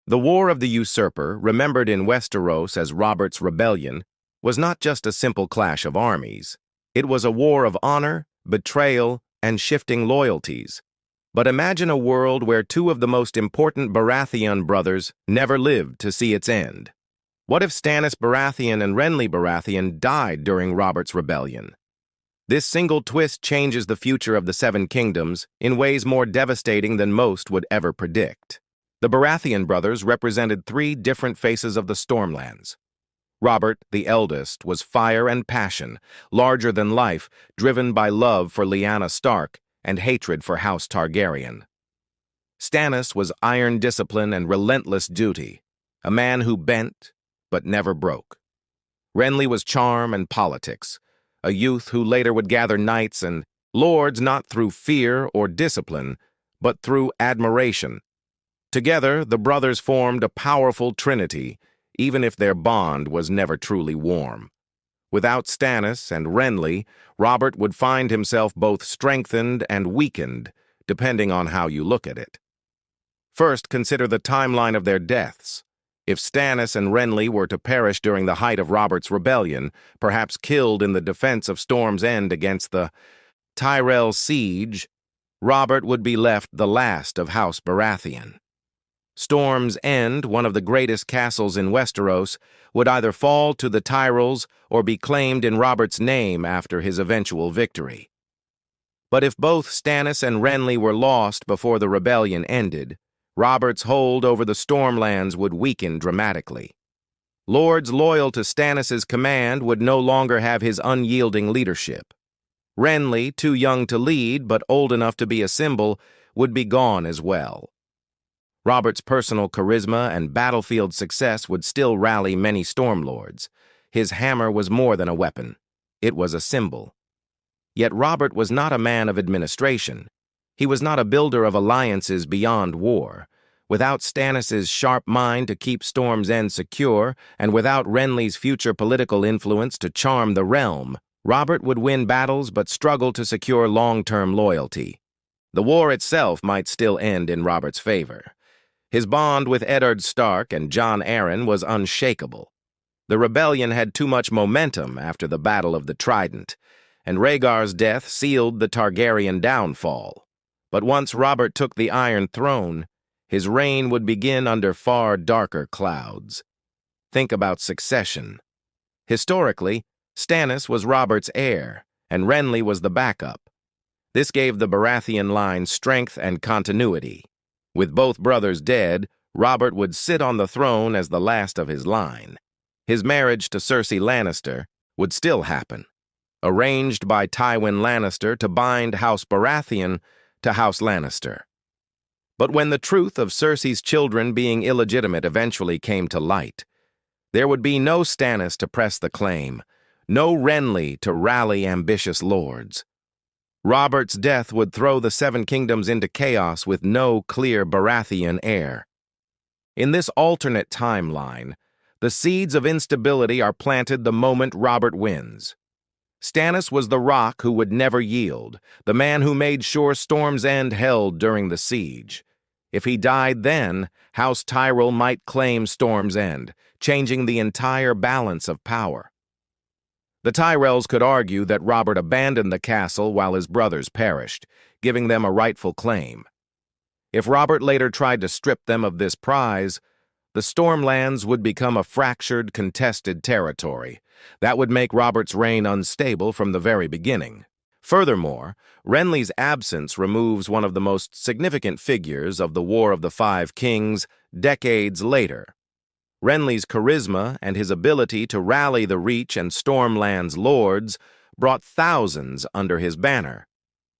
The War of the Usurper, remembered in Westeros as Robert's Rebellion, was not just a simple clash of armies. It was a war of honor, betrayal, and shifting loyalties. But imagine a world where two of the most important Baratheon brothers never lived to see its end. What if Stannis Baratheon and Renly Baratheon died during Robert's rebellion? This single twist changes the future of the Seven Kingdoms in ways more devastating than most would ever predict. The Baratheon brothers represented three different faces of the Stormlands. Robert, the eldest, was fire and passion, larger than life, driven by love for Lyanna Stark and hatred for House Targaryen. Stannis was iron discipline and relentless duty, a man who bent but never broke. Renly was charm and politics, a youth who later would gather knights and lords not through fear or discipline, but through admiration. Together, the brothers formed a powerful trinity, even if their bond was never truly warm. Without Stannis and Renly, Robert would find himself both strengthened and weakened, depending on how you look at it. First, consider the timeline of their deaths. If Stannis and Renly were to perish during the height of Robert's rebellion, perhaps killed in the defense of Storm's End against the Tyrell siege, Robert would be left the last of House Baratheon. Storm's End, one of the greatest castles in Westeros, would either fall to the Tyrells or be claimed in Robert's name after his eventual victory. But if both Stannis and Renly were lost before the rebellion ended, Robert's hold over the Stormlands would weaken dramatically. Lords loyal to Stannis's command would no longer have his unyielding leadership. Renly, too young to lead but old enough to be a symbol, would be gone as well. Robert's personal charisma and battlefield success would still rally many Stormlords. His hammer was more than a weapon. It was a symbol. Yet Robert was not a man of administration. He was not a builder of alliances beyond war. Without Stannis's sharp mind to keep Storm's End secure, and without Renly's future political influence to charm the realm, Robert would win battles but struggle to secure long-term loyalty. The war itself might still end in Robert's favor. His bond with Eddard Stark and Jon Arryn was unshakable. The rebellion had too much momentum after the Battle of the Trident, and Rhaegar's death sealed the Targaryen downfall. But once Robert took the Iron Throne, his reign would begin under far darker clouds. Think about succession. Historically, Stannis was Robert's heir, and Renly was the backup. This gave the Baratheon line strength and continuity. With both brothers dead, Robert would sit on the throne as the last of his line. His marriage to Cersei Lannister would still happen, arranged by Tywin Lannister to bind House Baratheon to House Lannister. But when the truth of Cersei's children being illegitimate eventually came to light, there would be no Stannis to press the claim, no Renly to rally ambitious lords. Robert's death would throw the Seven Kingdoms into chaos with no clear Baratheon heir. In this alternate timeline, the seeds of instability are planted the moment Robert wins. Stannis was the rock who would never yield, the man who made sure Storm's End held during the siege. If he died then, House Tyrell might claim Storm's End, changing the entire balance of power. The Tyrells could argue that Robert abandoned the castle while his brothers perished, giving them a rightful claim. If Robert later tried to strip them of this prize, the Stormlands would become a fractured, contested territory. That would make Robert's reign unstable from the very beginning. Furthermore, Renly's absence removes one of the most significant figures of the War of the Five Kings decades later. Renly's charisma and his ability to rally the Reach and Stormlands lords brought thousands under his banner.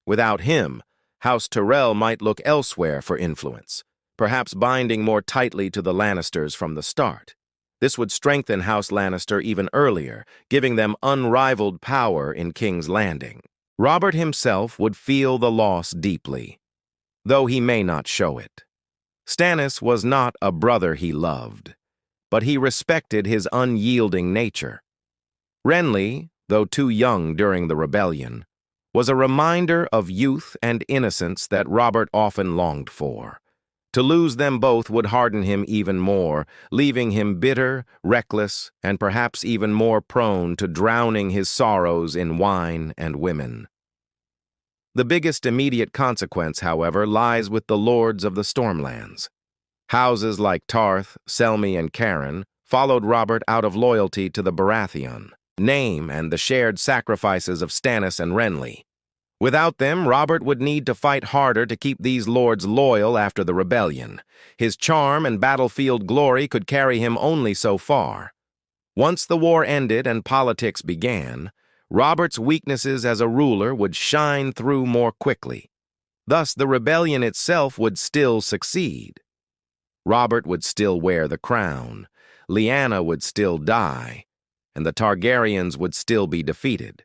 Without him, House Tyrell might look elsewhere for influence, perhaps binding more tightly to the Lannisters from the start. This would strengthen House Lannister even earlier, giving them unrivaled power in King's Landing. Robert himself would feel the loss deeply, though he may not show it. Stannis was not a brother he loved, but he respected his unyielding nature. Renly, though too young during the rebellion, was a reminder of youth and innocence that Robert often longed for. To lose them both would harden him even more, leaving him bitter, reckless, and perhaps even more prone to drowning his sorrows in wine and women. The biggest immediate consequence, however, lies with the lords of the Stormlands. Houses like Tarth, Selmy, and Cairn followed Robert out of loyalty to the Baratheon name and the shared sacrifices of Stannis and Renly. Without them, Robert would need to fight harder to keep these lords loyal after the rebellion. His charm and battlefield glory could carry him only so far. Once the war ended and politics began, Robert's weaknesses as a ruler would shine through more quickly. Thus, the rebellion itself would still succeed. Robert would still wear the crown, Lyanna would still die, and the Targaryens would still be defeated.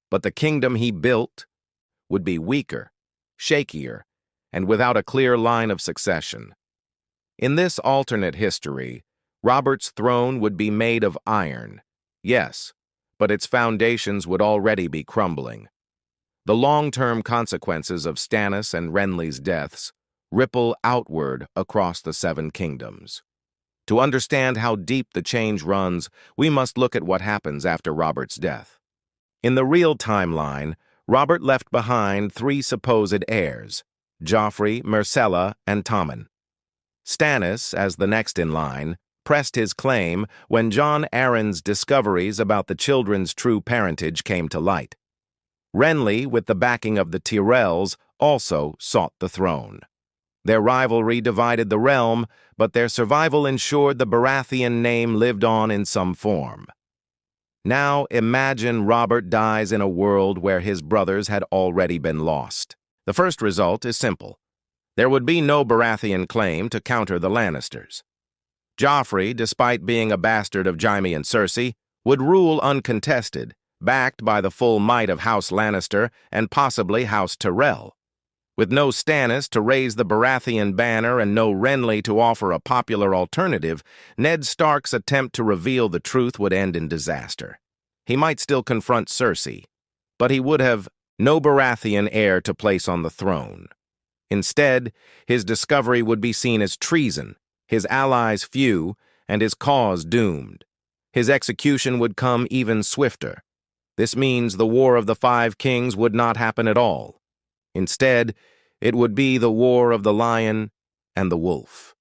But the kingdom he built would be weaker, shakier, and without a clear line of succession. In this alternate history, Robert's throne would be made of iron, yes, but its foundations would already be crumbling. The long-term consequences of Stannis and Renly's deaths ripple outward across the Seven Kingdoms. To understand how deep the change runs, we must look at what happens after Robert's death. In the real timeline, Robert left behind three supposed heirs, Joffrey, Myrcella, and Tommen. Stannis, as the next in line, pressed his claim when Jon Arryn's discoveries about the children's true parentage came to light. Renly, with the backing of the Tyrells, also sought the throne. Their rivalry divided the realm, but their survival ensured the Baratheon name lived on in some form. Now imagine Robert dies in a world where his brothers had already been lost. The first result is simple. There would be no Baratheon claim to counter the Lannisters. Joffrey, despite being a bastard of Jaime and Cersei, would rule uncontested, backed by the full might of House Lannister and possibly House Tyrell. With no Stannis to raise the Baratheon banner and no Renly to offer a popular alternative, Ned Stark's attempt to reveal the truth would end in disaster. He might still confront Cersei, but he would have no Baratheon heir to place on the throne. Instead, his discovery would be seen as treason, his allies few, and his cause doomed. His execution would come even swifter. This means the War of the Five Kings would not happen at all. Instead, it would be the War of the Lion and the Wolf.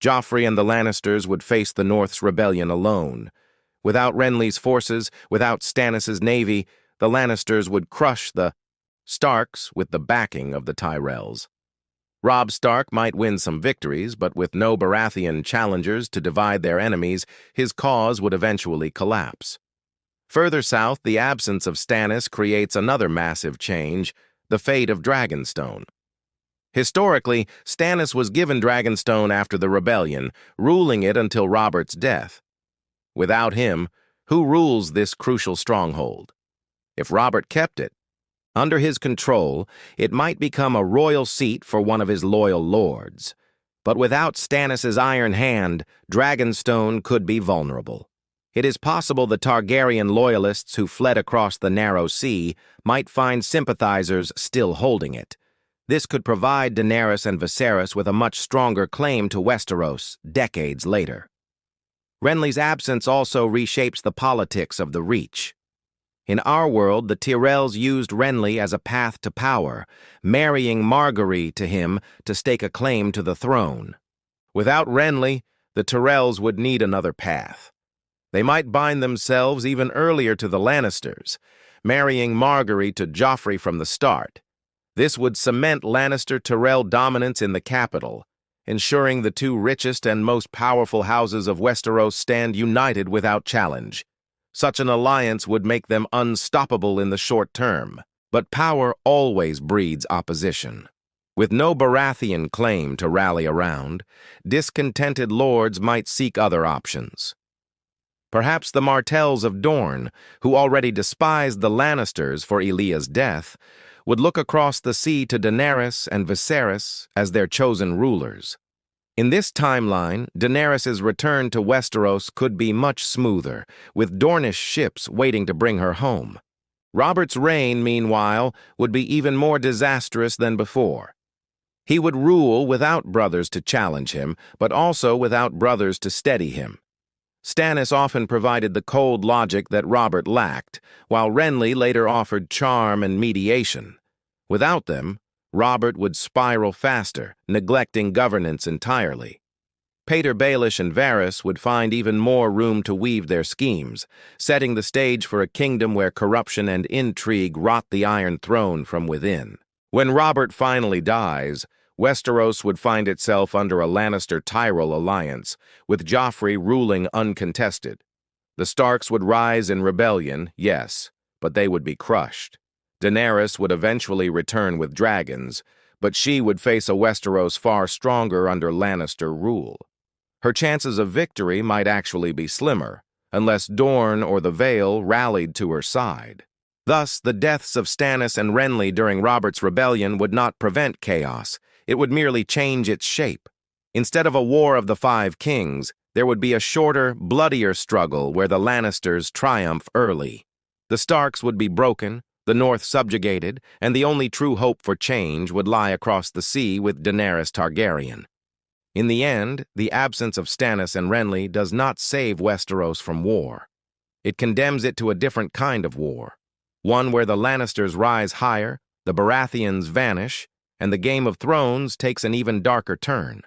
Joffrey and the Lannisters would face the North's rebellion alone. Without Renly's forces, without Stannis' navy, the Lannisters would crush the Starks with the backing of the Tyrells. Robb Stark might win some victories, but with no Baratheon challengers to divide their enemies, his cause would eventually collapse. Further south, the absence of Stannis creates another massive change, the fate of Dragonstone. Historically, Stannis was given Dragonstone after the rebellion, ruling it until Robert's death. Without him, who rules this crucial stronghold? If Robert kept it, under his control, it might become a royal seat for one of his loyal lords. But without Stannis' iron hand, Dragonstone could be vulnerable. It is possible the Targaryen loyalists who fled across the narrow sea might find sympathizers still holding it. This could provide Daenerys and Viserys with a much stronger claim to Westeros decades later. Renly's absence also reshapes the politics of the Reach. In our world, the Tyrells used Renly as a path to power, marrying Margaery to him to stake a claim to the throne. Without Renly, the Tyrells would need another path. They might bind themselves even earlier to the Lannisters, marrying Margaery to Joffrey from the start. This would cement Lannister-Tyrell dominance in the capital, ensuring the two richest and most powerful houses of Westeros stand united without challenge. Such an alliance would make them unstoppable in the short term, but power always breeds opposition. With no Baratheon claim to rally around, discontented lords might seek other options. Perhaps the Martells of Dorne, who already despised the Lannisters for Elia's death, would look across the sea to Daenerys and Viserys as their chosen rulers. In this timeline, Daenerys' return to Westeros could be much smoother, with Dornish ships waiting to bring her home. Robert's reign, meanwhile, would be even more disastrous than before. He would rule without brothers to challenge him, but also without brothers to steady him. Stannis often provided the cold logic that Robert lacked, while Renly later offered charm and mediation. Without them, Robert would spiral faster, neglecting governance entirely. Pater Baelish and Varys would find even more room to weave their schemes, setting the stage for a kingdom where corruption and intrigue rot the Iron Throne from within. When Robert finally dies, Westeros would find itself under a Lannister-Tyrell alliance, with Joffrey ruling uncontested. The Starks would rise in rebellion, yes, but they would be crushed. Daenerys would eventually return with dragons, but she would face a Westeros far stronger under Lannister rule. Her chances of victory might actually be slimmer, unless Dorne or the Vale rallied to her side. Thus, the deaths of Stannis and Renly during Robert's rebellion would not prevent chaos. It would merely change its shape. Instead of a war of the Five Kings, there would be a shorter, bloodier struggle where the Lannisters triumph early. The Starks would be broken, the North subjugated, and the only true hope for change would lie across the sea with Daenerys Targaryen. In the end, the absence of Stannis and Renly does not save Westeros from war. It condemns it to a different kind of war, one where the Lannisters rise higher, the Baratheons vanish, and the Game of Thrones takes an even darker turn.